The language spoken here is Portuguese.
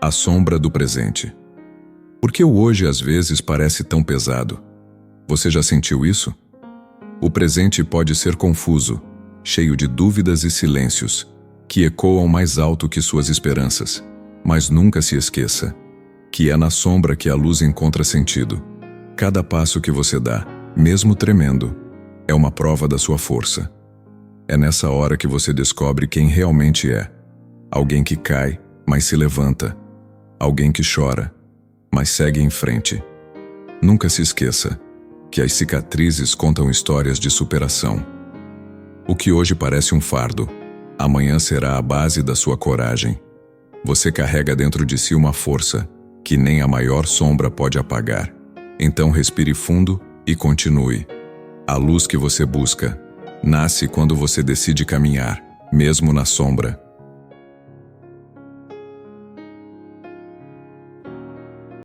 A sombra do presente. Por que o hoje às vezes parece tão pesado? Você já sentiu isso? O presente pode ser confuso, cheio de dúvidas e silêncios, que ecoam mais alto que suas esperanças. Mas nunca se esqueça que é na sombra que a luz encontra sentido. Cada passo que você dá, mesmo tremendo, é uma prova da sua força. É nessa hora que você descobre quem realmente é. Alguém que cai, mas se levanta. Alguém que chora, mas segue em frente. Nunca se esqueça que as cicatrizes contam histórias de superação. O que hoje parece um fardo, amanhã será a base da sua coragem. Você carrega dentro de si uma força que nem a maior sombra pode apagar. Então respire fundo e continue. A luz que você busca nasce quando você decide caminhar, mesmo na sombra.